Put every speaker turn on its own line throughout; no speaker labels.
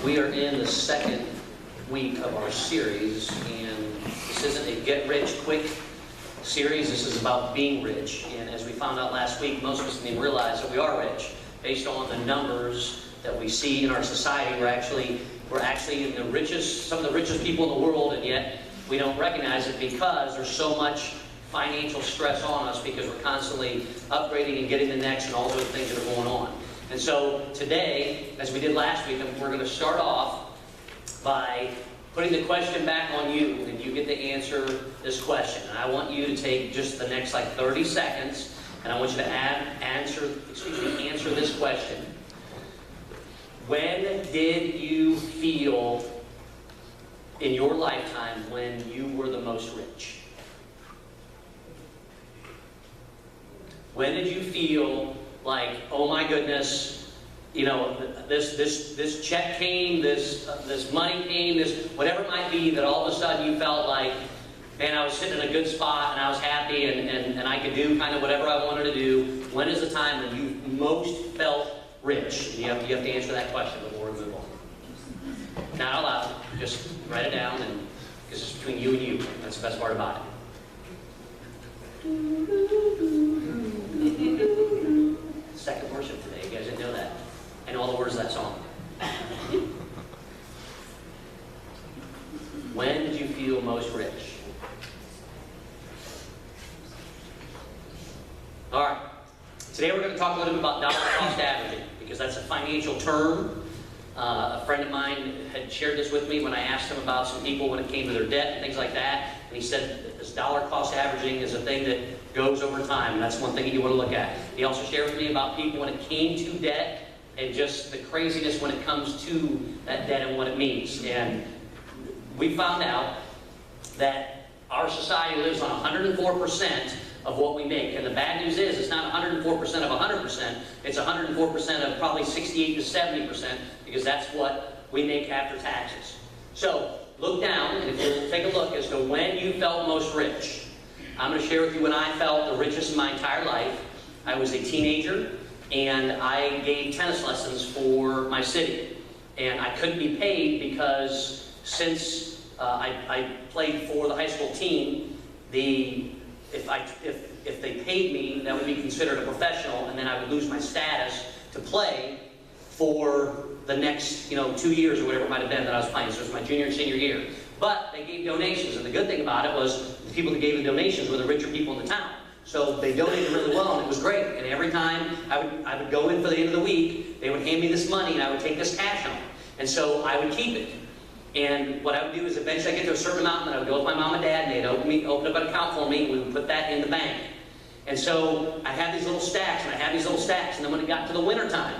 We are in the second week of our series, and this isn't a get-rich-quick series. This is about being rich. And as we found out last week, most of us didn't even realize that we are rich. Based on the numbers that we see in our society, we're actually in the richest, some of the richest people in the world, and yet we don't recognize it because there's so much financial stress on us because we're constantly upgrading and getting the next and all those things that are going on. And so today, as we did last week, we're going to start off by putting the question back on you, and you get to answer this question. And I want you to take just the next 30 seconds, and I want you to answer this question. When did you feel in your lifetime when you were the most rich? When did you feel like, oh my goodness, you know, this check came, this money came, this whatever it might be, that all of a sudden you felt like, man, I was sitting in a good spot and I was happy and I could do kind of whatever I wanted to do. When is the time when you most felt rich? You have to answer that question before we move on. Not out loud, just write it down, and because it's between you and you. That's the best part about it. Second worship today. You guys didn't know that. I know all the words of that song. When did you feel most rich? All right. Today we're going to talk a little bit about dollar cost averaging, because that's a financial term. A friend of mine had shared this with me when I asked him about some people when it came to their debt and things like that. And he said that this dollar cost averaging is a thing that goes over time, and that's one thing that you want to look at. He also shared with me about people when it came to debt and just the craziness when it comes to that debt and what it means. And we found out that our society lives on 104% of what we make. And the bad news is it's not 104% of 100%. It's 104% of probably 68 to 70%, because that's what we make after taxes. So look down, and if you'll take a look as to when you felt most rich. I'm going to share with you when I felt the richest in my entire life. I was a teenager, and I gave tennis lessons for my city. And I couldn't be paid because since I played for the high school team, if they paid me, that would be considered a professional, and then I would lose my status to play for the next 2 years or whatever it might have been that I was playing. So it was my junior and senior year. But they gave donations, and the good thing about it was the people that gave the donations were the richer people in the town. So they donated really well, and it was great. And every time I would go in for the end of the week, they would hand me this money, and I would take this cash home. And so I would keep it. And what I would do is eventually I'd get to a certain amount, and I would go with my mom and dad, and they'd open up an account for me, and we would put that in the bank. And so I had these little stacks, and I had these little stacks, and then when it got to the winter time,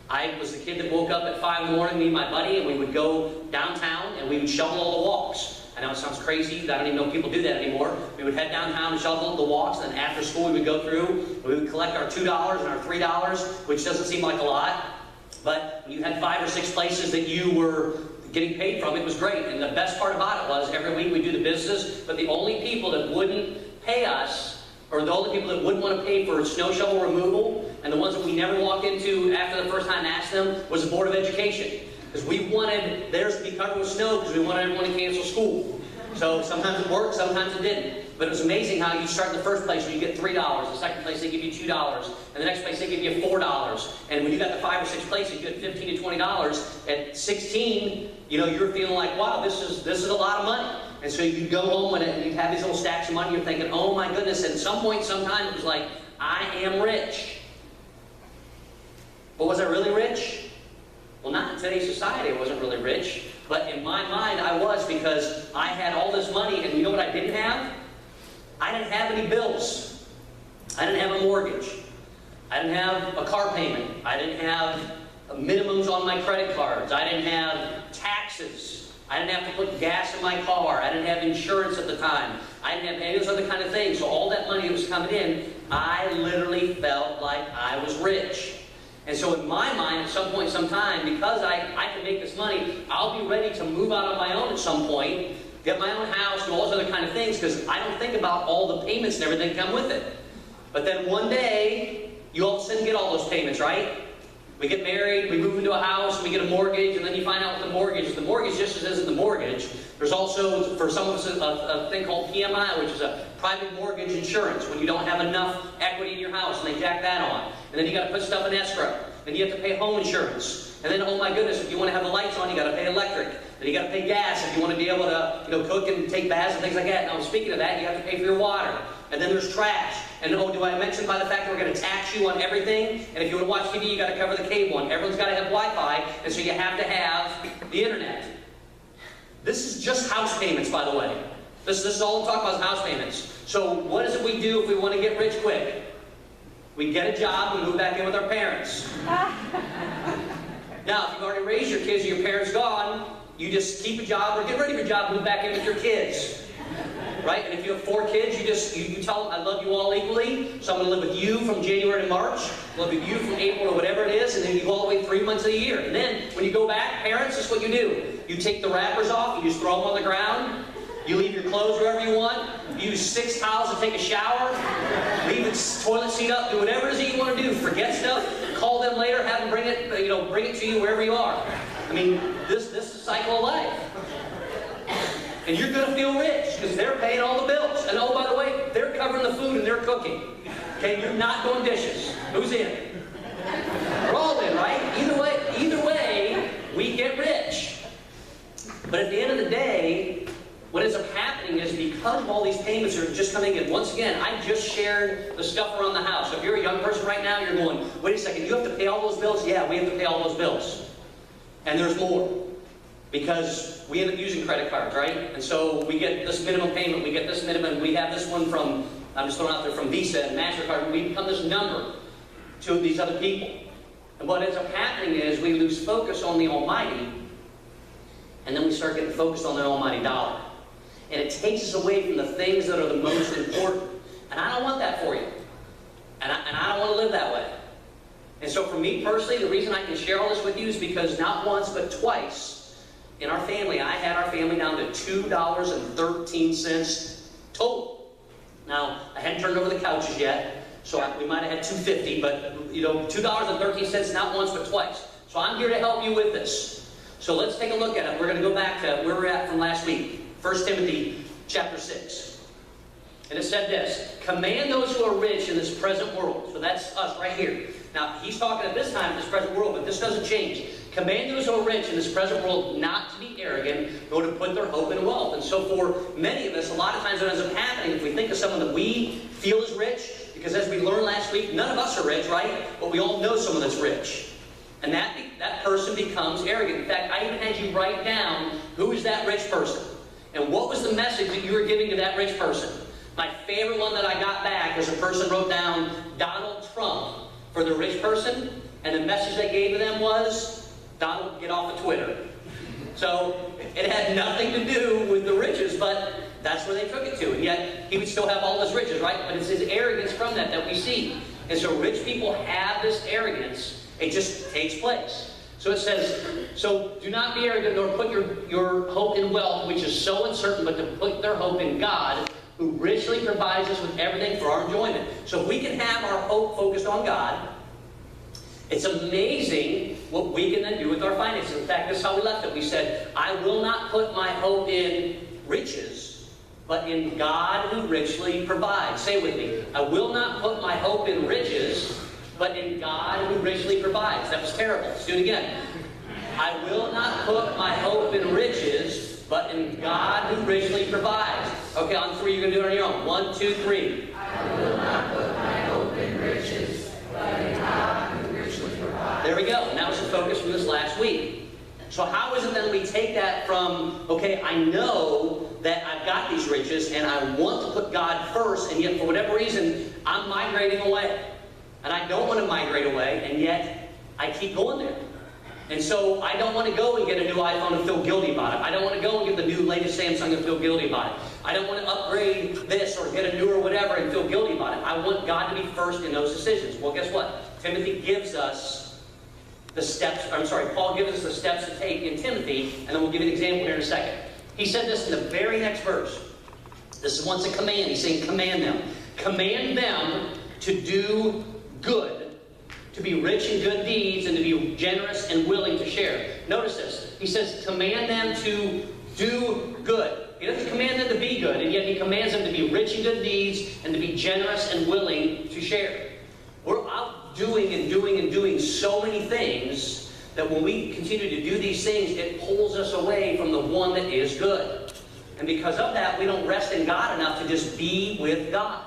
I was the kid that woke up at 5 in the morning, me and my buddy, and we would go downtown, and we would shovel all the walks. I know it sounds crazy, I don't even know if people do that anymore. We would head downtown and shovel the walks, and then after school we would go through, we would collect our $2 and our $3, which doesn't seem like a lot, but when you had 5 or 6 places that you were getting paid from, it was great. And the best part about it was every week we do the business, but the only people that wouldn't pay us, or the only people that wouldn't want to pay for snow shovel removal, and the ones that we never walked into after the first time and asked them, was the Board of Education. Because we wanted theirs to be covered with snow because we wanted everyone to cancel school. So sometimes it worked, sometimes it didn't. But it was amazing how you start in the first place and you get $3, the second place they give you $2, and the next place they give you $4. And when you got the 5 or 6 places, you get $15 to $20. At 16, you're feeling like, wow, this is a lot of money. And so you'd go home and you'd have these little stacks of money, you're thinking, oh my goodness, and at some point, sometime, it was like, I am rich. But was I really rich? Well, not in today's society, I wasn't really rich. But in my mind, I was, because I had all this money, and you know what I didn't have? I didn't have any bills. I didn't have a mortgage. I didn't have a car payment. I didn't have minimums on my credit cards. I didn't have taxes. I didn't have to put gas in my car. I didn't have insurance at the time. I didn't have any of those other kind of things. So all that money that was coming in, I literally felt like I was rich. And so in my mind, at some point, sometime, because I can make this money, I'll be ready to move out on my own at some point, get my own house, and all those other kind of things, because I don't think about all the payments and everything that come with it. But then one day, you all of a sudden get all those payments, right? We get married, we move into a house, we get a mortgage, and then you find out what the mortgage is. The mortgage just isn't the mortgage. There's also, for some of us, a thing called PMI, which is a private mortgage insurance, when you don't have enough equity in your house, and they jack that on. And then you got to put stuff in escrow. Then you have to pay home insurance. And then, oh my goodness, if you want to have the lights on, you got to pay electric. Then you got to pay gas if you want to be able to, cook and take baths and things like that. Now, speaking of that, you have to pay for your water. And then there's trash. And oh, do I mention by the fact that we're going to tax you on everything? And if you want to watch TV, you got to cover the cable one. Everyone's got to have Wi-Fi, and so you have to have the internet. This is just house payments, by the way. This is all I'm talking about is house payments. So what is it we do if we want to get rich quick? We get a job, we move back in with our parents. Now, if you've already raised your kids and your parents gone, you just keep a job or get rid of your job, move back in with your kids. Right? And if you have 4 kids, you tell them, I love you all equally, so I'm going to live with you from January to March, live with you from April or whatever it is, and then you go all the way 3 months of the year. And then, when you go back, parents, this is what you do. You take the wrappers off, you just throw them on the ground, you leave your clothes wherever you want, you use 6 towels to take a shower, leave the toilet seat up, do whatever it is that you want to do, forget stuff, call them later, have them bring it to you wherever you are. I mean, this is the cycle of life. And you're going to feel rich because they're paying all the bills. And oh, by the way, they're covering the food and they're cooking. Okay, you're not doing dishes. Who's in? We're all in, right? Either way, we get rich. But at the end of the day, what ends up happening is because of all these payments are just coming in. Once again, I just shared the stuff around the house. So if you're a young person right now, you're going, wait a second, you have to pay all those bills? Yeah, we have to pay all those bills. And there's more. Because we end up using credit cards, right? And so we get this minimum payment, we get this minimum, we have this one from, I'm just throwing out there, from Visa and MasterCard, we become this number to these other people. And what ends up happening is we lose focus on the Almighty, and then we start getting focused on the almighty dollar. And it takes us away from the things that are the most important. And I don't want that for you. And I don't want to live that way. And so for me personally, the reason I can share all this with you is because not once but twice, in our family, I had our family down to $2.13 total. Now, I hadn't turned over the couches yet, so we might have had $2.50, but $2.13 not once but twice. So I'm here to help you with this. So let's take a look at it. We're going to go back to where we're at from last week. 1 Timothy chapter 6. And it said this, command those who are rich in this present world. So that's us right here. Now, he's talking at this time, this present world, but this doesn't change. Command those who are rich in this present world not to be arrogant, nor to put their hope in wealth. And so for many of us, a lot of times what ends up happening, if we think of someone that we feel is rich, because as we learned last week, none of us are rich, right? But we all know someone that's rich. And that person becomes arrogant. In fact, I even had you write down, who is that rich person? And what was the message that you were giving to that rich person? My favorite one that I got back was a person wrote down Donald Trump for the rich person, and the message they gave to them was, Donald, get off of Twitter. So it had nothing to do with the riches, but that's where they took it to. And yet, he would still have all his riches, right? But it's his arrogance from that we see. And so rich people have this arrogance. It just takes place. So it says, so do not be arrogant, nor put your hope in wealth, which is so uncertain, but to put their hope in God, who richly provides us with everything for our enjoyment. So if we can have our hope focused on God, it's amazing what we can then do with our finances. In fact, this is how we left it. We said, I will not put my hope in riches, but in God who richly provides. Say it with me. I will not put my hope in riches, but in God who richly provides. That was terrible. Let's do it again. I will not put my hope in riches, but in God who richly provides. Okay, on 3, you're going to do it on your own. 1, 2, 3.
I will not put my hope in riches, but in God who richly provides.
There we go. And that was the focus from this last week. So how is it then we take that from, okay, I know that I've got these riches and I want to put God first, and yet for whatever reason, I'm migrating away. And I don't want to migrate away, and yet I keep going there. And so I don't want to go and get a new iPhone and feel guilty about it. I don't want to go and get the new latest Samsung and feel guilty about it. I don't want to upgrade this or get a newer whatever and feel guilty about it. I want God to be first in those decisions. Well, guess what? Timothy gives us the steps, Paul gives us the steps to take in Timothy, and then we'll give you an example here in a second. He said this in the very next verse. This is once a command. He's saying command them. Command them to do good, to be rich in good deeds, and to be generous and willing to share. Notice this. He says, command them to do good. He doesn't command them to be good, and yet he commands them to be rich in good deeds and to be generous and willing to share. We're out doing and doing and doing so many things that when we continue to do these things, it pulls us away from the one that is good. And because of that, we don't rest in God enough to just be with God.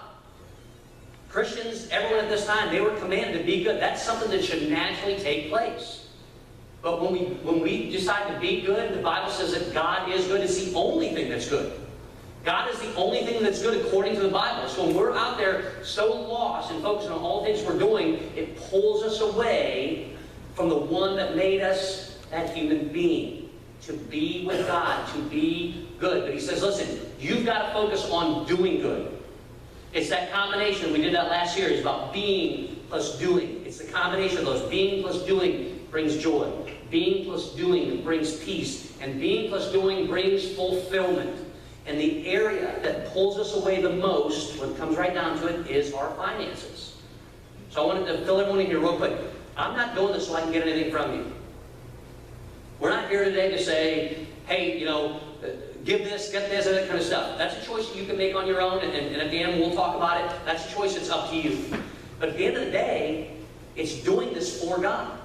Christians, everyone at this time, they were commanded to be good. That's something that should naturally take place. But when we decide to be good, the Bible says that God is good. It's the only thing that's good. God is the only thing that's good according to the Bible. So when we're out there so lost and focused on all the things we're doing, it pulls us away from the one that made us that human being. To be with God, to be good. But he says, listen, you've got to focus on doing good. It's that combination. We did that last year. It's about being plus doing. It's the combination of those. Being plus doing brings joy. Being plus doing brings peace. And being plus doing brings fulfillment. And the area that pulls us away the most, when it comes right down to it, is our finances. So I wanted to fill everyone in here real quick. I'm not doing this so I can get anything from you. We're not here today to say, hey, give this, get this, and that kind of stuff. That's a choice that you can make on your own, and at the end we'll talk about it. That's a choice that's up to you. But at the end of the day, it's doing this for God.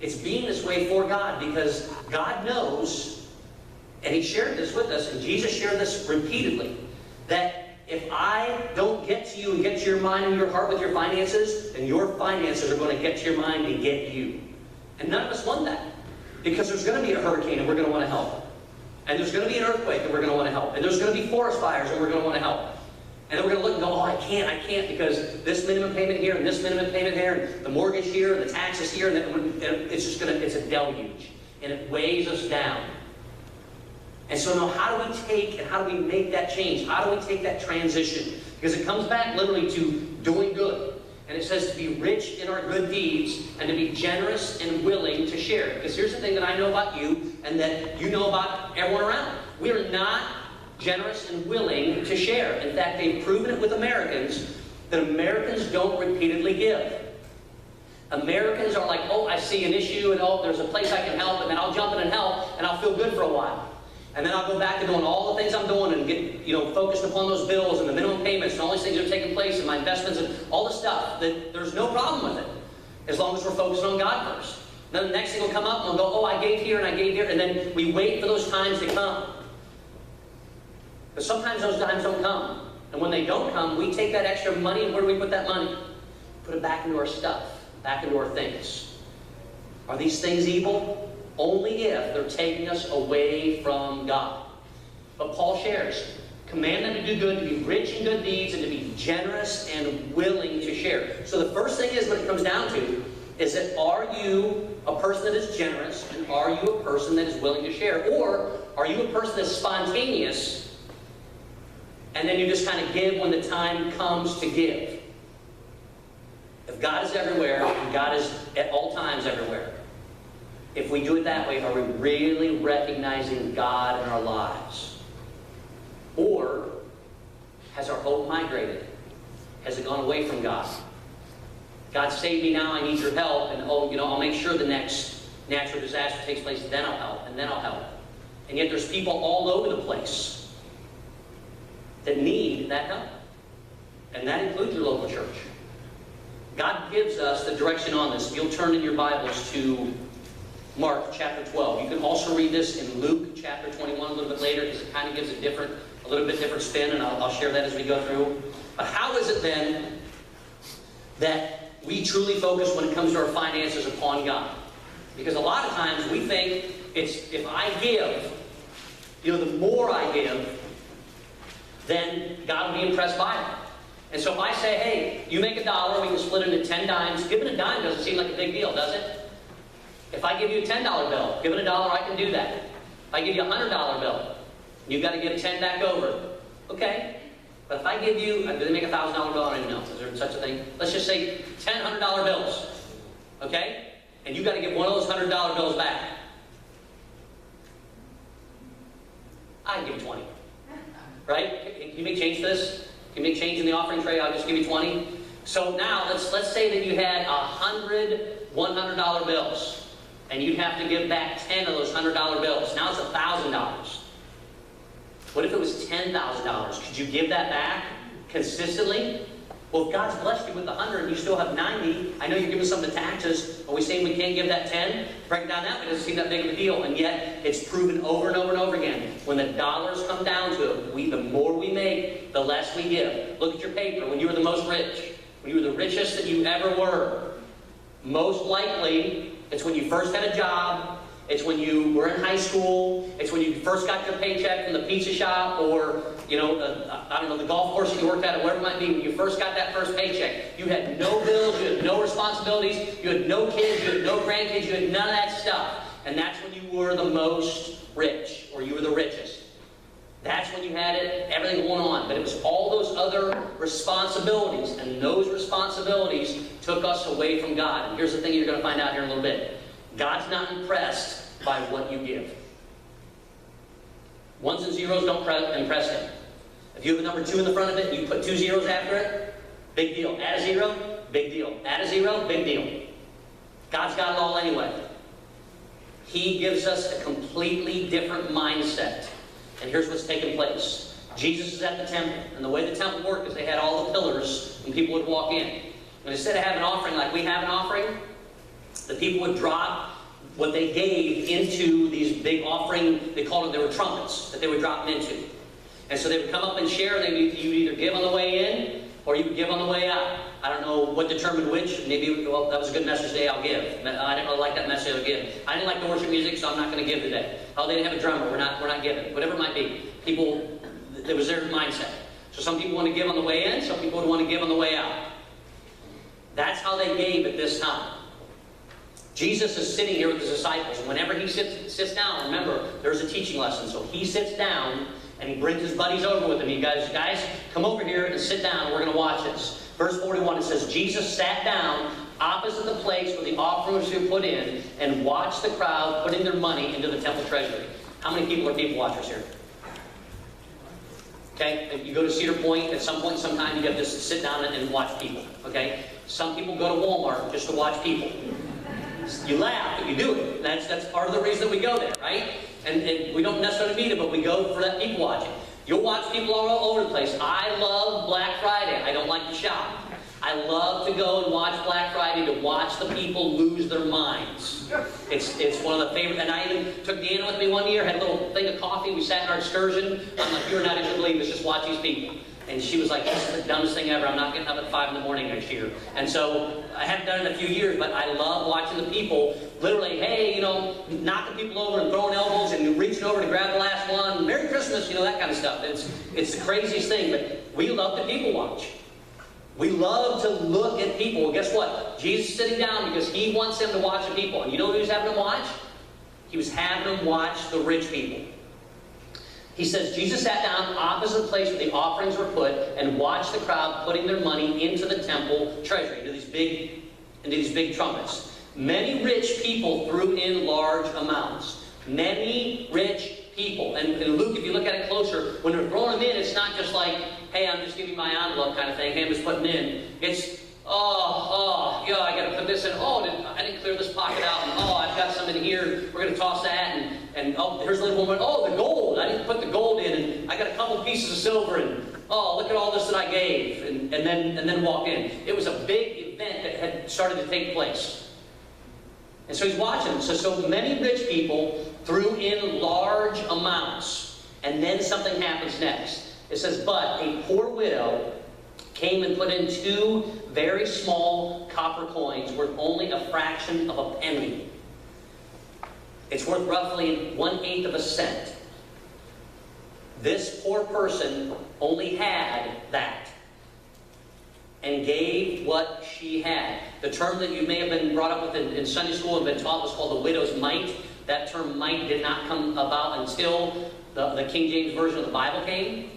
It's being this way for God because God knows, and He shared this with us, and Jesus shared this repeatedly, that if I don't get to you and get to your mind and your heart with your finances, then your finances are going to get to your mind and get you. And none of us want that. Because there's going to be a hurricane and we're going to want to help. And there's going to be an earthquake and we're going to want to help. And there's going to be forest fires and we're going to want to help. And then we're going to look and go, oh, I can't because this minimum payment here and this minimum payment here and the mortgage here and the taxes here. And it's just going to, it's a deluge. And it weighs us down. And so now how do we take and how do we make that change? How do we take that transition? Because it comes back literally to doing good. And it says to be rich in our good deeds and to be generous and willing to share. Because here's the thing that I know about you and that you know about everyone around. We are not generous and willing to share. In fact, they've proven it with Americans that Americans don't repeatedly give. Americans are like, oh, I see an issue and oh, there's a place I can help and then I'll jump in and help and I'll feel good for a while. And then I'll go back to doing all the things I'm doing and get, focused upon those bills and the minimum payments and all these things that are taking place and my investments and all the stuff. That there's no problem with it, as long as we're focused on God first. Then the next thing will come up and we'll go, oh, I gave here and I gave here, and then we wait for those times to come. But sometimes those times don't come. And when they don't come, we take that extra money and where do we put that money? Put it back into our stuff, back into our things. Are these things evil? Only if they're taking us away from God. But Paul shares, command them to do good, to be rich in good deeds, and to be generous and willing to share. So the first thing is, what it comes down to, is that are you a person that is generous, and are you a person that is willing to share? Or are you a person that's spontaneous, and then you just kind of give when the time comes to give? If God is everywhere, and God is at all times everywhere, if we do it that way, are we really recognizing God in our lives? Or has our hope migrated? Has it gone away from God? God, save me now, I need your help, and I'll make sure the next natural disaster takes place, then I'll help, and then I'll help. And yet there's people all over the place that need that help. And that includes your local church. God gives us the direction on this. If you'll turn in your Bibles to Mark chapter 12. You can also read this in Luke chapter 21 a little bit later because it kind of gives a little bit different spin, and I'll share that as we go through. But how is it then that we truly focus when it comes to our finances upon God? Because a lot of times we think it's if I give, the more I give, then God will be impressed by it. And so if I say, hey, you make $1, we can split it into 10 dimes. Giving a dime doesn't seem like a big deal, does it? If I give you a $10 bill, giving $1, I can do that. If I give you a $100 bill, you've got to give 10 back over. Okay. But if I give you, do they make a $1,000 bill? I don't even know. Is there such a thing? Let's just say 10 $100 bills. Okay? And you've got to give one of those $100 bills back. I can give you 20. Right? Can you make change to this? Can you make change in the offering tray? I'll just give you 20. So now, let's say that you had 100 $100 bills, and you'd have to give back 10 of those $100 bills. Now it's $1,000. What if it was $10,000? Could you give that back consistently? Well, if God's blessed you with 100 and you still have 90, I know you're giving some to taxes. Are we saying we can't give that 10? Break it down that way, it doesn't seem that big of a deal. And yet, it's proven over and over and over again. When the dollars come down to it, the more we make, the less we give. Look at your paper. When you were the most rich, when you were the richest that you ever were, most likely, it's when you first had a job, it's when you were in high school, it's when you first got your paycheck from the pizza shop, or, you know, the golf course that you worked at, or whatever it might be. When you first got that first paycheck, you had no bills, you had no responsibilities, you had no kids, you had no grandkids, you had none of that stuff. And that's when you were the most rich, or you were the richest. That's when you had it, everything going on. But it was all those other responsibilities, and those responsibilities took us away from God. And here's the thing you're going to find out here in a little bit. God's not impressed by what you give. Ones and zeros don't impress Him. If you have a number 2 in the front of it, and you put 2 zeros after it, big deal. Add a 0, big deal. Add a 0, big deal. God's got it all anyway. He gives us a completely different mindset. And here's what's taking place. Jesus is at the temple, and the way the temple worked is they had all the pillars when people would walk in. And instead of having an offering like we have an offering, the people would drop what they gave into these big offering, they called them, they were trumpets, that they would drop them into. And so they would come up and share, and you would either give on the way in, or you would give on the way out. I don't know what determined which. Maybe, well, that was a good message today, I'll give. I didn't really like that message, I'll give. I didn't like the worship music, so I'm not going to give today. Oh, they didn't have a drummer, we're not giving. Whatever it might be. People, it was their mindset. So some people want to give on the way in, some people would want to give on the way out. That's how they gave at this time. Jesus is sitting here with his disciples, and whenever he sits down, remember, there's a teaching lesson. So he sits down, and he brings his buddies over with him. He goes, guys, come over here and sit down. We're going to watch this. Verse 41, it says, Jesus sat down opposite the place where the offerings were put in and watched the crowd putting their money into the temple treasury. How many people are people watchers here? Okay, if you go to Cedar Point, at some point, sometime, you have to sit down and watch people. Okay, some people go to Walmart just to watch people. You laugh, but you do it. That's part of the reason that we go there, right? And we don't necessarily meet it, but we go for that people watching. You'll watch people all over the place. I love Black Friday. I don't like to shop. I love to go and watch Black Friday, to watch the people lose their minds. It's one of the favorite. And I even took Deanna with me one year, had a little thing of coffee. We sat in our excursion. I'm like, you're not even going to believe this. Just watch these people. And she was like, this is the dumbest thing ever. I'm not getting up at 5 in the morning next year. And so I haven't done it in a few years, but I love watching the people literally, hey, you know, knocking people over and throwing elbows and reaching over to grab the last one. Merry Christmas, you know, that kind of stuff. It's the craziest thing, but we love to people watch. We love to look at people. Well, guess what? Jesus is sitting down because he wants them to watch the people. And you know what he was having them watch? He was having them watch the rich people. He says, Jesus sat down opposite the place where the offerings were put and watched the crowd putting their money into the temple treasury, into these big trumpets. Many rich people threw in large amounts. Many rich people. And Luke, if you look at it closer, when they're throwing them in, it's not just like, hey, I'm just giving you my envelope kind of thing. Hey, I'm just putting in. It's, yeah, I got to put this in. Oh, I didn't clear this pocket out. And, I've got some in here. We're going to toss that. And here's a little woman. Oh, the gold. I didn't put the gold in. And I got a couple pieces of silver. And, look at all this that I gave. And then walk in. It was a big event that had started to take place. And so he's watching. So many rich people threw in large amounts. And then something happens next. It says, but a poor widow came and put in 2 very small copper coins worth only a fraction of a penny. It's worth roughly 1/8 of a cent. This poor person only had that and gave what she had. The term that you may have been brought up with in Sunday school and been taught was called the widow's mite. That term mite did not come about until the King James Version of the Bible came.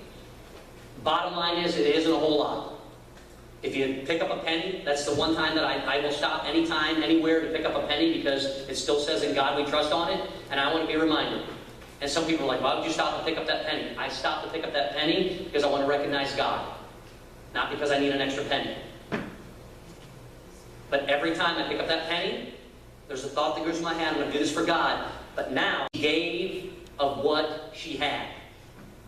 Bottom line is, it isn't a whole lot. If you pick up a penny, that's the one time that I will stop anytime, anywhere to pick up a penny, because it still says in God we trust on it, and I want to be reminded. And some people are like, why would you stop to pick up that penny? I stop to pick up that penny because I want to recognize God, not because I need an extra penny. But every time I pick up that penny, there's a thought that goes in my head, I'm going to do this for God. But now, she gave of what she had.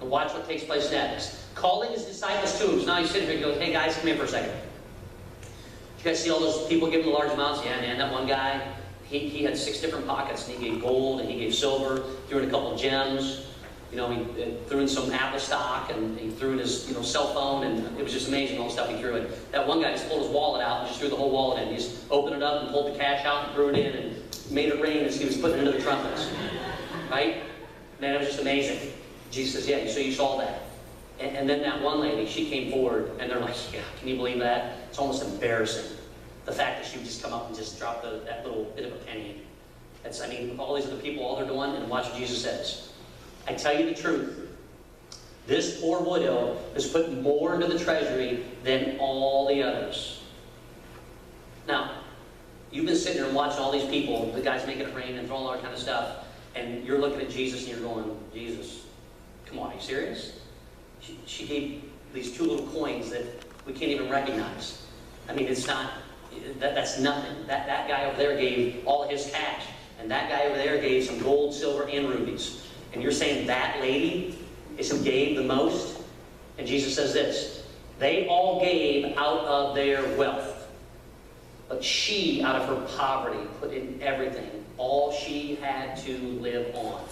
And watch what takes place next. Calling his disciples to him. So now he's sitting here and goes, hey guys, come here for a second. Did you guys see all those people giving the large amounts? Yeah, man, that one guy, he had 6 different pockets. And he gave gold, and he gave silver, threw in a couple of gems. You know, he threw in some Apple stock, and he threw in his cell phone, and it was just amazing, all the stuff he threw in. That one guy just pulled his wallet out and just threw the whole wallet in. He just opened it up and pulled the cash out and threw it in and made it rain as he was putting it into the trumpets. Right? Man, it was just amazing. Jesus says, yeah, so you saw that. And then that one lady, she came forward, and they're like, yeah, can you believe that? It's almost embarrassing. The fact that she would just come up and just drop that little bit of a penny. That's, I mean, all these other people, all they're doing, and watch what Jesus says. I tell you the truth. This poor widow has put more into the treasury than all the others. Now, you've been sitting there and watching all these people, the guys making it rain and throwing all that kind of stuff, and you're looking at Jesus and you're going, Jesus, come on, are you serious? She gave these 2 little coins that we can't even recognize. I mean, it's not, that's nothing. That guy over there gave all of his cash, and that guy over there gave some gold, silver, and rubies. And you're saying that lady is who gave the most? And Jesus says this, they all gave out of their wealth, but she, out of her poverty, put in everything, all she had to live on.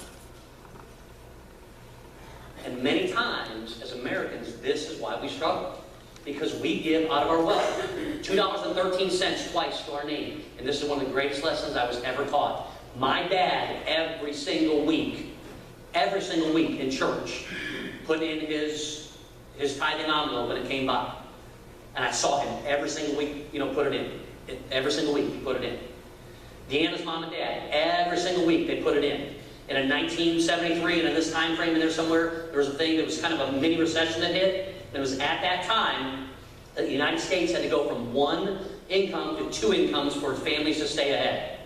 And many times, as Americans, this is why we struggle. Because we give out of our wealth. $2.13 twice to our name. And this is one of the greatest lessons I was ever taught. My dad, every single week in church, put in his tithing envelope when it came by. And I saw him every single week, put it in. Every single week he put it in. Deanna's mom and dad, every single week they put it in. And in 1973, and in this time frame in there somewhere, there was a thing that was kind of a mini recession that hit. And it was at that time that the United States had to go from 1 income to 2 incomes for families to stay ahead.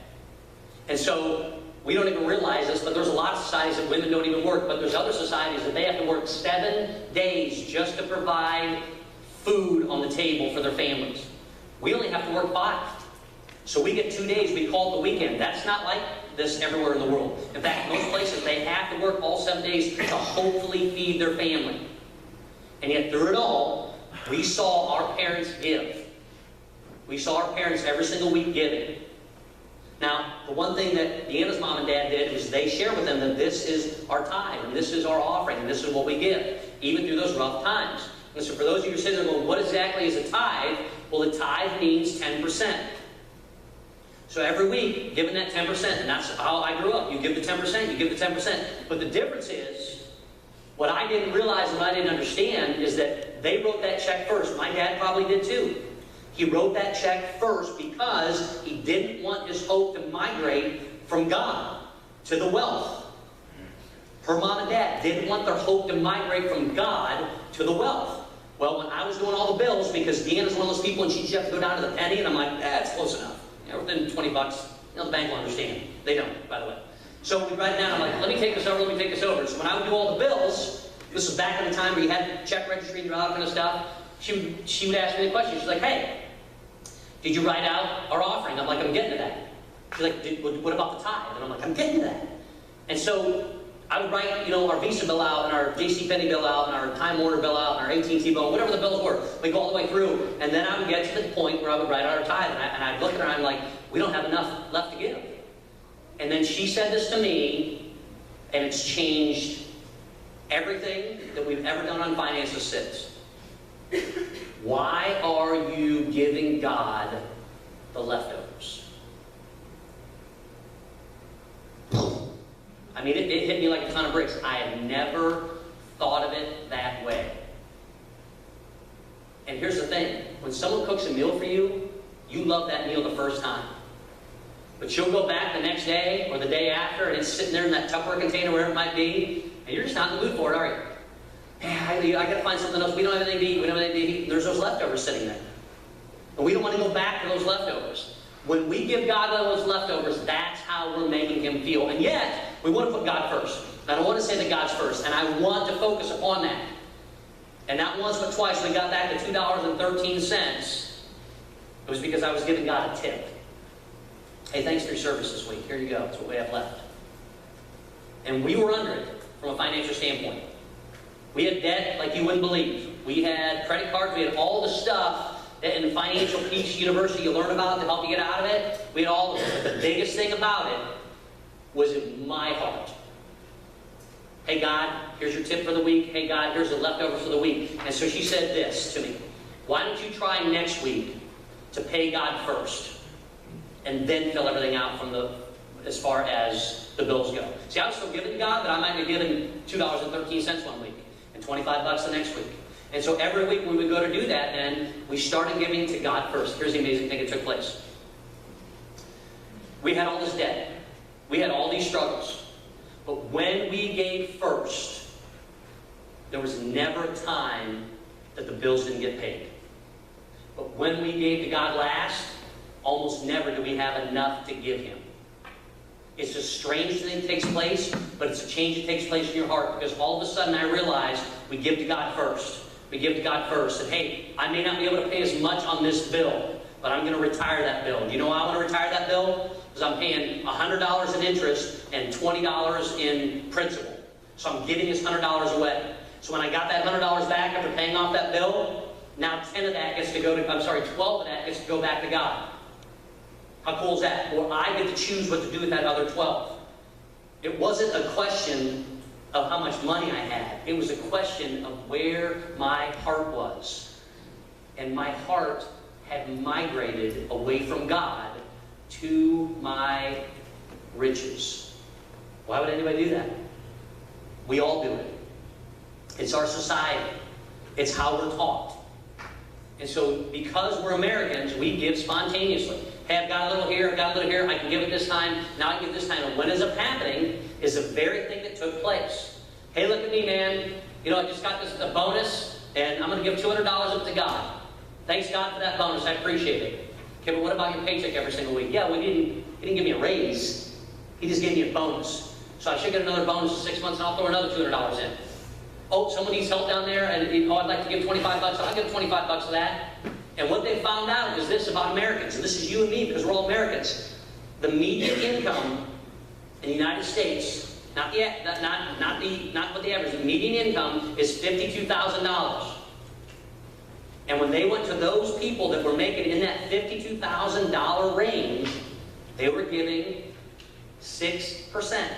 And so, we don't even realize this, but there's a lot of societies that women don't even work, but there's other societies that they have to work 7 days just to provide food on the table for their families. We only have to work 5. So we get 2 days, we call it the weekend. That's not like this everywhere in the world. In fact, most places, they have to work all 7 days to hopefully feed their family. And yet, through it all, we saw our parents give. We saw our parents every single week giving. Now, the one thing that Deanna's mom and dad did is they shared with them that this is our tithe, and this is our offering, and this is what we give, even through those rough times. And so for those of you who are sitting there going, what exactly is a tithe? Well, the tithe means 10%. So every week, giving that 10%, and that's how I grew up. You give the 10%, you give the 10%. But the difference is, what I didn't realize and what I didn't understand is that they wrote that check first. My dad probably did too. He wrote that check first because he didn't want his hope to migrate from God to the wealth. Her mom and dad didn't want their hope to migrate from God to the wealth. Well, when I was doing all the bills, because Deanna's one of those people and she just have to go down to the penny, and I'm like, that's close enough. Within $20, the bank will understand. They don't, by the way. So we write it down, I'm like, let me take this over, let me take this over. So when I would do all the bills, this was back in the time where you had check registry and all that kind of stuff, she would ask me the question. She's like, hey, did you write out our offering? I'm like, I'm getting to that. She's like, what about the tithe? And I'm like, I'm getting to that. And so I would write, our Visa bill out, and our JCPenney bill out, and our Time Warner bill out, and our AT&T bill, whatever the bills were. We'd go all the way through, and then I would get to the point where I would write out our tithe, and I'd look at her, and I'm like, we don't have enough left to give. And then she said this to me, and it's changed everything that we've ever done on finances since. Why are you giving God the leftovers? I mean, it hit me like a ton of bricks. I had never thought of it that way. And here's the thing. When someone cooks a meal for you, you love that meal the first time. But you'll go back the next day or the day after, and it's sitting there in that Tupperware container, wherever it might be, and you're just not in the mood for it, are you? Man, I got to find something else. We don't have anything to eat. We don't have anything to eat. There's those leftovers sitting there. And we don't want to go back to those leftovers. When we give God those leftovers, that's how we're making Him feel. And yet, we want to put God first. I don't want to say that God's first. And I want to focus upon that. And not once but twice, we got back to $2.13. It was because I was giving God a tip. Hey, thanks for your service this week. Here you go. That's what we have left. And we were under it from a financial standpoint. We had debt like you wouldn't believe. We had credit cards. We had all the stuff that in the Financial Peace University you learn about to help you get out of it. We had all of it. But the biggest thing about it was in my heart. Hey, God, here's your tip for the week. Hey, God, here's the leftovers for the week. And so she said this to me. Why don't you try next week to pay God first and then fill everything out from as far as the bills go. See, I was still giving to God, but I might be giving $2.13 one week and $25 the next week. And so every week we would go to do that, then we started giving to God first. Here's the amazing thing that took place. We had all this debt. We had all these struggles. But when we gave first, there was never a time that the bills didn't get paid. But when we gave to God last, almost never do we have enough to give Him. It's a strange thing that takes place, but it's a change that takes place in your heart, because all of a sudden I realized we give to God first. We give to God first. And hey, I may not be able to pay as much on this bill, but I'm going to retire that bill. Do you know why I want to retire that bill? Because I'm paying $100 in interest and $20 in principal. So I'm giving this $100 away. So when I got that $100 back after paying off that bill, now 10 of that gets to go to, 12 of that gets to go back to God. How cool is that? Or I get to choose what to do with that other 12. It wasn't a question of how much money I had. It was a question of where my heart was. And my heart had migrated away from God to my riches. Why would anybody do that? We all do it. It's our society. It's how we're taught. And so because we're Americans, we give spontaneously. Hey, I've got a little here, I've got a little here, I can give it this time, now I can give this time. And what ends up happening is the very thing that took place. Hey, look at me, man. You know, I just got a bonus, and I'm going to give $200 up to God. Thanks, God, for that bonus. I appreciate it. Okay, but what about your paycheck every single week? Yeah, He didn't give me a raise. He just gave me a bonus. So I should get another bonus in 6 months, and I'll throw another $200 in. Oh, someone needs help down there, and I'd like to give $25. I'll give $25 of that. And what they found out is this about Americans, and this is you and me because we're all Americans. The median income in the United States, not what the average, the median income is $52,000. And when they went to those people that were making in that $52,000 range, they were giving 6%.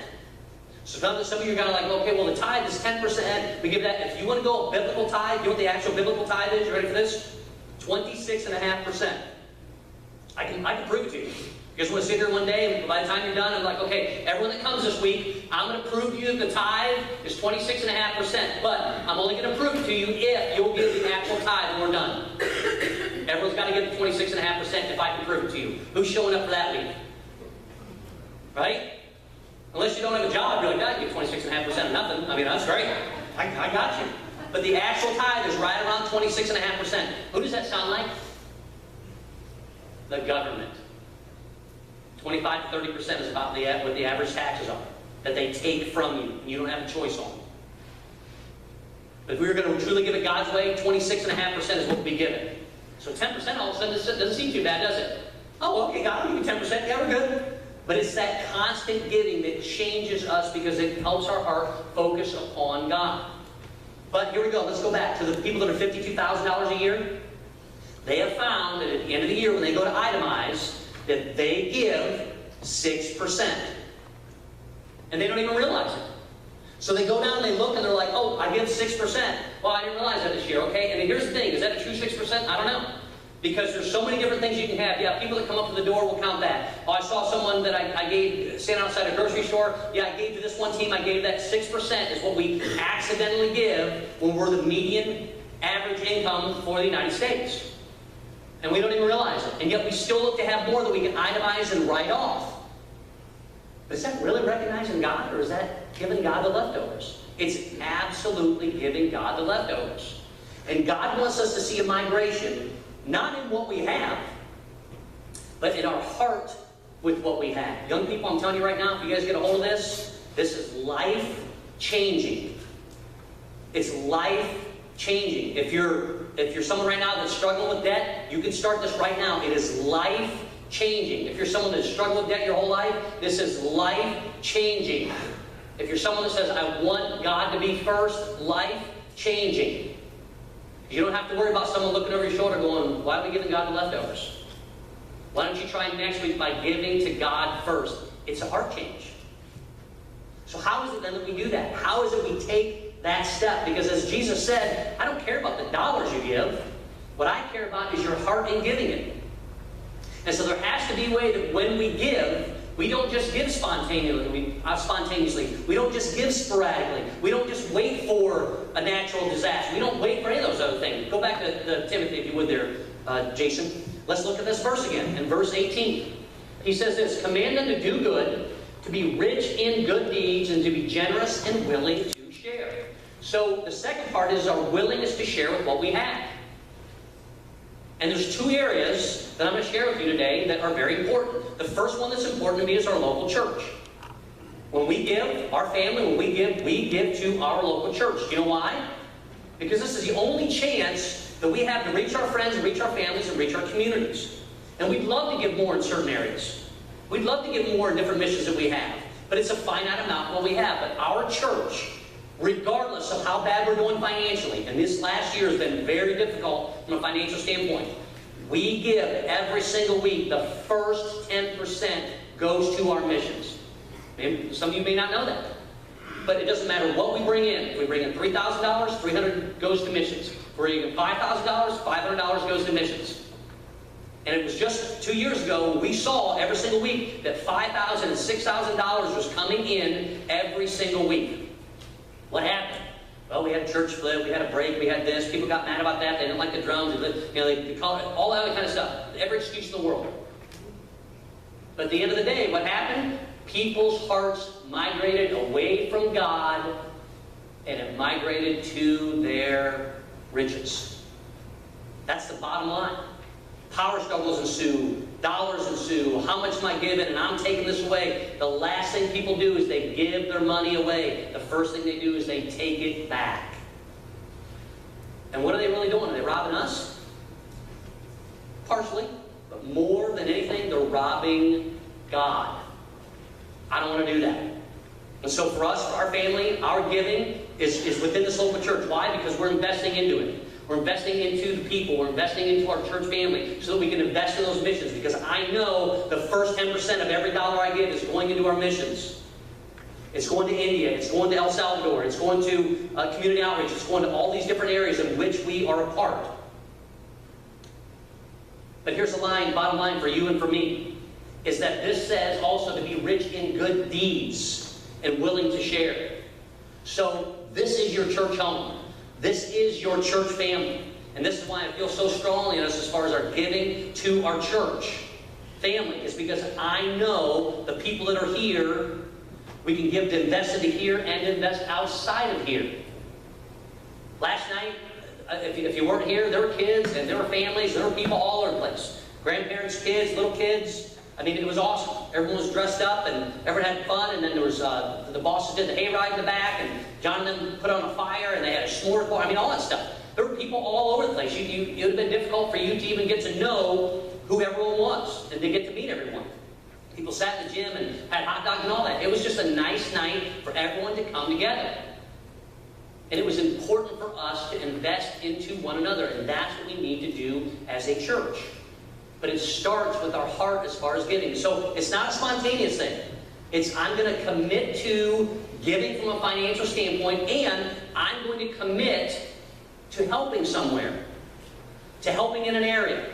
So some of you are kind of like, okay, well the tithe is 10%. We give that. If you want to go a biblical tithe, you know what the actual biblical tithe is? You ready for this? 26.5%. I can prove it to you. You guys want to sit here one day, and by the time you're done, I'm like, okay, everyone that comes this week, I'm going to prove to you that the tithe is 26.5%. But I'm only going to prove it to you if you'll give the actual tithe when we're done. Everyone's got to give the 26.5% if I can prove it to you. Who's showing up for that week? Right? Unless you don't have a job, you're like, I give 26.5% of nothing. I mean, that's great. I got you. But the actual tithe is right around 26.5%. Who does that sound like? The government. 25 to 30% is about what the average taxes are that they take from you. You don't have a choice on. But if we were going to truly give it God's way, 26.5% is what we'll be given. So 10% all of a sudden doesn't seem too bad, does it? Oh, okay, God, I'll give you 10%. Yeah, we're good. But it's that constant giving that changes us because it helps our heart focus upon God. But here we go. Let's go back to the people that are $52,000 a year. They have found that at the end of the year when they go to itemize, that they give 6%. And they don't even realize it. So they go down and they look and they're like, oh, I give 6%. Well, I didn't realize that this year, okay? And here's the thing. Is that a true 6%? I don't know. Because there's so many different things you can have. Yeah, people that come up to the door will count that. Oh, I saw someone that I gave, standing outside a grocery store. Yeah, I gave to this one team, I gave that 6% is what we accidentally give when we're the median average income for the United States. And we don't even realize it. And yet we still look to have more that we can itemize and write off. But is that really recognizing God, or is that giving God the leftovers? It's absolutely giving God the leftovers. And God wants us to see a migration, not in what we have, but in our heart with what we have. Young people, I'm telling you right now, if you guys get a hold of this, this is life-changing. It's life-changing. If you're if you're someone right now that's struggling with debt, you can start this right now. It is life-changing. If you're someone that's struggled with debt your whole life, this is life-changing. If you're someone that says, I want God to be first, life-changing. You don't have to worry about someone looking over your shoulder going, why are we giving God the leftovers? Why don't you try next week by giving to God first? It's a heart change. So how is it then that we do that? How is it we take that step? Because as Jesus said, I don't care about the dollars you give. What I care about is your heart in giving it. And so there has to be a way that when we give, we don't just give spontaneously. We don't just give sporadically. We don't just wait for a natural disaster. We don't wait for any of those other things. Go back to Timothy, if you would there, Jason. Let's look at this verse again. In verse 18, he says this, command them to do good, to be rich in good deeds, and to be generous and willing to share. So the second part is our willingness to share with what we have. And there's two areas that I'm going to share with you today that are very important. The first one that's important to me is our local church. When we give, our family, when we give to our local church. Do you know why? Because this is the only chance that we have to reach our friends, reach our families, and reach our communities. And we'd love to give more in certain areas. We'd love to give more in different missions that we have. But it's a finite amount of what we have. But our church, regardless of how bad we're doing financially, and this last year has been very difficult from a financial standpoint, we give every single week. The first 10% goes to our missions. Maybe some of you may not know that. But it doesn't matter what we bring in. If we bring in $3,000, $300 goes to missions. If we bring in $5,000, $500 goes to missions. And it was just 2 years ago, we saw every single week that $5,000 and $6,000 was coming in every single week. What happened? Well, we had a church split, we had a break, we had this. People got mad about that. They didn't like the drums. They call it all that kind of stuff. Every excuse in the world. But at the end of the day, what happened? People's hearts migrated away from God, and it migrated to their riches. That's the bottom line. Power struggles ensue, dollars ensue, how much am I giving, and I'm taking this away. The last thing people do is they give their money away. The first thing they do is they take it back. And what are they really doing? Are they robbing us? Partially. But more than anything, they're robbing God. I don't want to do that. And so for us, for our family, our giving is within this local church. Why? Because we're investing into it. We're investing into the people. We're investing into our church family so that we can invest in those missions. Because I know the first 10% of every dollar I give is going into our missions. It's going to India. It's going to El Salvador. It's going to community outreach. It's going to all these different areas in which we are a part. But here's the bottom line for you and for me, is that this says also to be rich in good deeds and willing to share. So this is your church home. This is your church family. And this is why I feel so strongly in us as far as our giving to our church family. Is because I know the people that are here, we can give to invest into here and invest outside of here. Last night, if you weren't here, there were kids and there were families, there were people all over the place. Grandparents, kids, little kids. I mean, it was awesome. Everyone was dressed up and everyone had fun. And then there was the bosses did the hayride in the back, and John and them put on a fire, and they had a smorgasbord. I mean, all that stuff. There were people all over the place. It would have been difficult for you to even get to know who everyone was and to get to meet everyone. People sat in the gym and had hot dogs and all that. It was just a nice night for everyone to come together. And it was important for us to invest into one another, and that's what we need to do as a church. But it starts with our heart as far as giving. So it's not a spontaneous thing. It's I'm going to commit to giving from a financial standpoint, and I'm going to commit to helping somewhere, to helping in an area.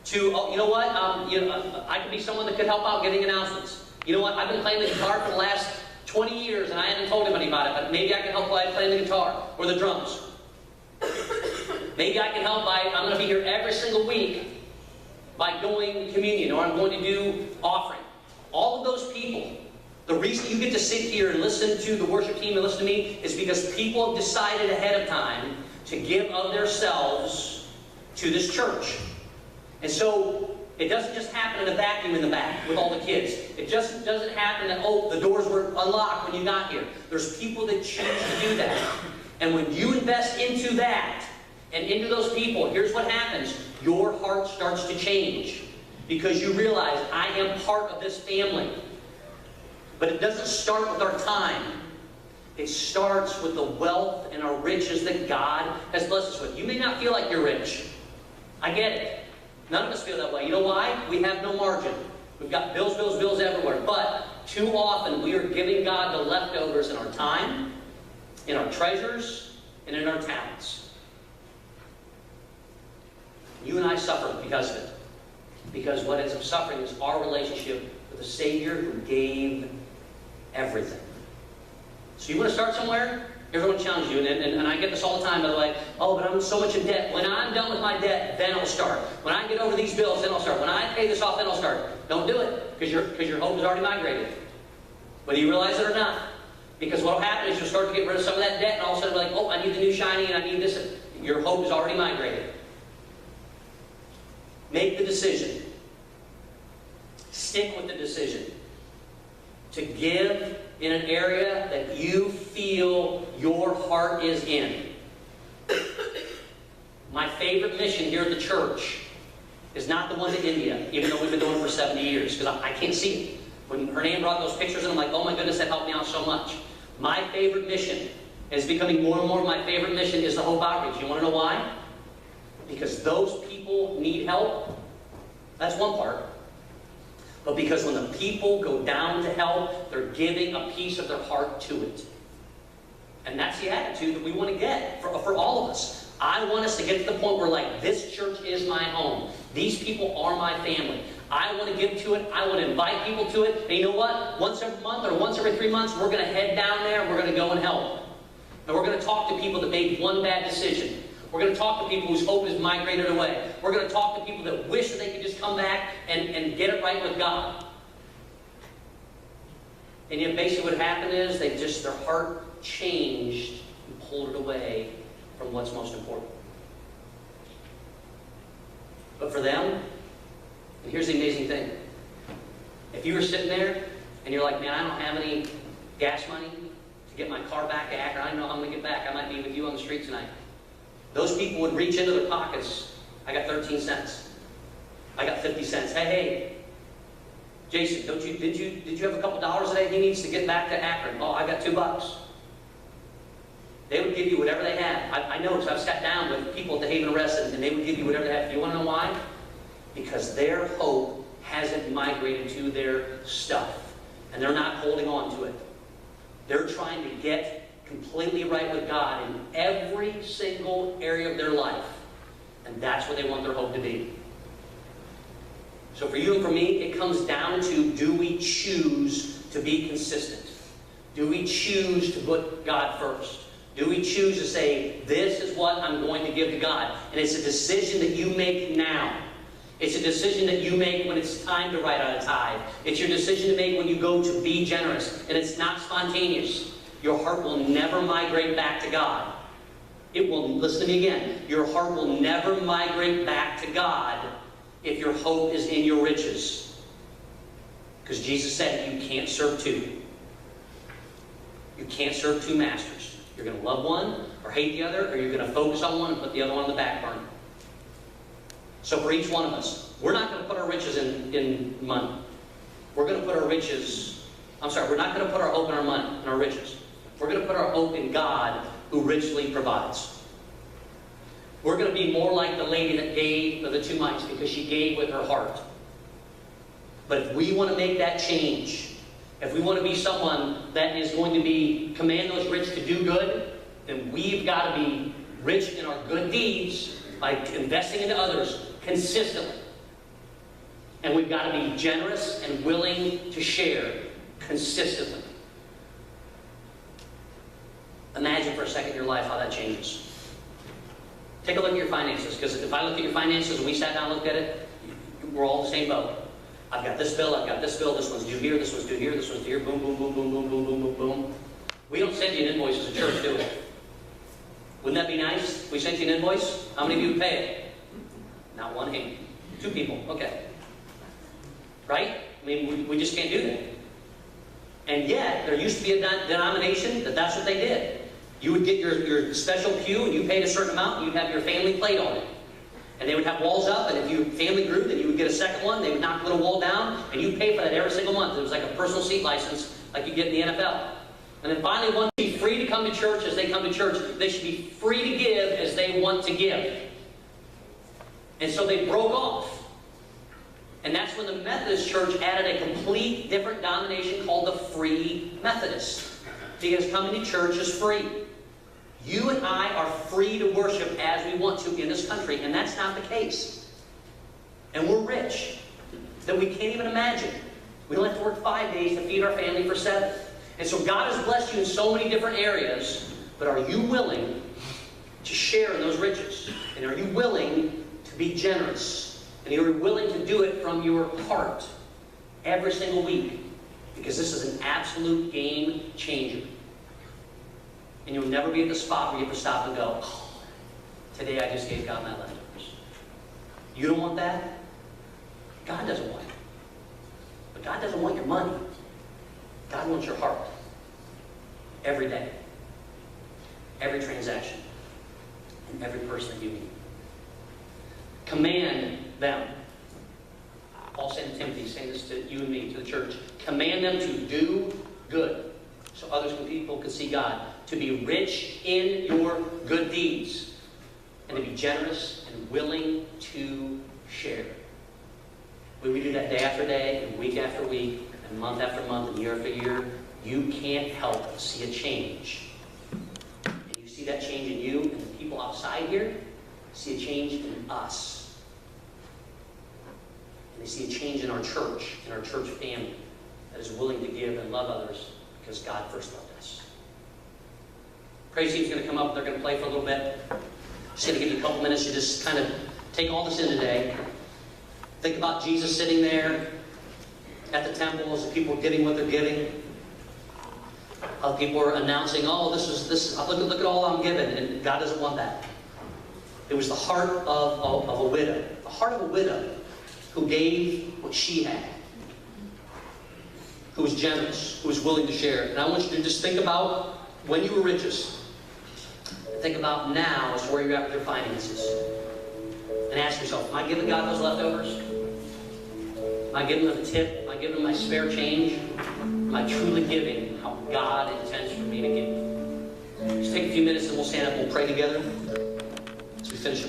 To, you know what, I could be someone that could help out giving announcements. You know what, I've been playing the guitar for the last 20 years, and I haven't told anybody about it, but maybe I can help by playing the guitar or the drums. Maybe I can help by, I'm going to be here every single week by doing communion, or I'm going to do offering. All of those people, the reason you get to sit here and listen to the worship team and listen to me is because people have decided ahead of time to give of themselves to this church. And so it doesn't just happen in a vacuum in the back with all the kids. It just doesn't happen that, oh, the doors were unlocked when you got here. There's people that choose to do that. And when you invest into that, And into those people, here's what happens. Your heart starts to change because you realize, I am part of this family. But it doesn't start with our time. It starts with the wealth and our riches that God has blessed us with. You may not feel like you're rich. I get it. None of us feel that way. You know why? We have no margin. We've got bills, bills, bills everywhere. But too often we are giving God the leftovers in our time, in our treasures, and in our talents. You and I suffer because of it. Because what ends up suffering is our relationship with the Savior who gave everything. So you want to start somewhere? Here's what I challenge you, and I get this all the time, by the way. Oh, but I'm so much in debt. When I'm done with my debt, then I'll start. When I get over these bills, then I'll start. When I pay this off, then I'll start. Don't do it, because your hope is already migrated. Whether you realize it or not. Because what will happen is you'll start to get rid of some of that debt, and all of a sudden be like, oh, I need the new shiny, and I need this. Your hope is already migrated. Make the decision. Stick with the decision. To give in an area that you feel your heart is in. My favorite mission here at the church is not the one to India, even though we've been doing it for 70 years, because I can't see it. When Hernan brought those pictures in, I'm like, oh my goodness, that helped me out so much. My favorite mission, and it's becoming more and more my favorite mission, is the Hope Outreach. You want to know why? Because those people need help. That's one part. But because when the people go down to help, they're giving a piece of their heart to it. And that's the attitude that we want to get for all of us. I want us to get to the point where, like, this church is my home. These people are my family. I want to give to it. I want to invite people to it. And you know what? Once every month or once every 3 months, we're going to head down there and we're going to go and help. And we're going to talk to people that made one bad decision. We're going to talk to people whose hope is migrated away. We're going to talk to people that wish that they could just come back and get it right with God. And yet basically what happened is their heart changed and pulled it away from what's most important. But for them, and here's the amazing thing. If you were sitting there and you're like, man, I don't have any gas money to get my car back to Akron. I don't know how I'm going to get back. I might be with you on the street tonight. Those people would reach into their pockets. I got 13 cents. I got 50 cents. Hey, Jason, did you have a couple dollars today? He needs to get back to Akron. Oh, I got $2. They would give you whatever they had. I know, because I've sat down with people at the Haven Arrest, and they would give you whatever they have. Do you want to know why? Because their hope hasn't migrated to their stuff, and they're not holding on to it. They're trying to get completely right with God in every single area of their life. And that's what they want their hope to be. So for you and for me, it comes down to, do we choose to be consistent? Do we choose to put God first? Do we choose to say, this is what I'm going to give to God? And it's a decision that you make now. It's a decision that you make when it's time to write out a tithe. It's your decision to make when you go to be generous. And it's not spontaneous. Your heart will never migrate back to God. It will, listen to me again, your heart will never migrate back to God if your hope is in your riches. Because Jesus said you can't serve two. You can't serve two masters. You're going to love one or hate the other, or you're going to focus on one and put the other one on the back burner. So for each one of us, we're not going to put our riches in money. We're going to put our riches, we're not going to put our hope in our money, in our riches. We're going to put our hope in God, who richly provides. We're going to be more like the lady that gave the 2 mites, because she gave with her heart. But if we want to make that change, if we want to be someone that is going to command those rich to do good, then we've got to be rich in our good deeds by investing into others consistently. And we've got to be generous and willing to share consistently. Imagine for a second in your life how that changes. Take a look at your finances, because if I look at your finances and we sat down and looked at it, we're all in the same boat. I've got this bill, this one's due here, this one's due here, this one's due here, boom, boom, boom, boom, boom, boom, boom, boom, boom. We don't send you an invoice as a church, do we? Wouldn't that be nice? If we sent you an invoice, how many of you would pay it? Not one hand. 2 people, okay. Right? I mean, we just can't do that. And yet, there used to be a denomination that's what they did. You would get your special pew, and you paid a certain amount, and you'd have your family plate on it. And they would have walls up, and if you family grew, then you would get a second one. They would knock the little wall down, and you pay for that every single month. It was like a personal seat license, like you get in the NFL. And then finally, one should be free to come to church as they come to church. They should be free to give as they want to give. And so they broke off. And that's when the Methodist Church added a complete different denomination called the Free Methodist. Because coming to church is free. You and I are free to worship as we want to in this country, and that's not the case. And we're rich that we can't even imagine. We don't have to work 5 days to feed our family for 7. And so God has blessed you in so many different areas, but are you willing to share in those riches? And are you willing to be generous? And are you willing to do it from your heart every single week? Because this is an absolute game changer. And you'll never be at the spot where you have to stop and go, oh, today I just gave God my leftovers. You don't want that? God doesn't want it. But God doesn't want your money. God wants your heart. Every day. Every transaction. And every person that you meet. Command them. Paul said to Timothy, saying this to you and me, to the church. Command them to do good, so people can see God. To be rich in your good deeds. And to be generous and willing to share. When we do that day after day, and week after week, and month after month, and year after year, you can't help but see a change. And you see that change in you, and the people outside here see a change in us. And they see a change in our church family, that is willing to give and love others because God first loved us. Praise team's going to come up. They're going to play for a little bit. Just going to give you a couple minutes to just kind of take all this in today. Think about Jesus sitting there at the temple as the people were giving what they're giving. How people were announcing, oh, this is look at all I'm giving, and God doesn't want that. It was the heart of a widow. The heart of a widow who gave what she had. Who was generous, who was willing to share. And I want you to just think about when you were richest. Think about now as where you're at with your finances. And ask yourself, am I giving God those leftovers? Am I giving them a tip? Am I giving them my spare change? Am I truly giving how God intends for me to give? Just take a few minutes and we'll stand up and we'll pray together as we finish.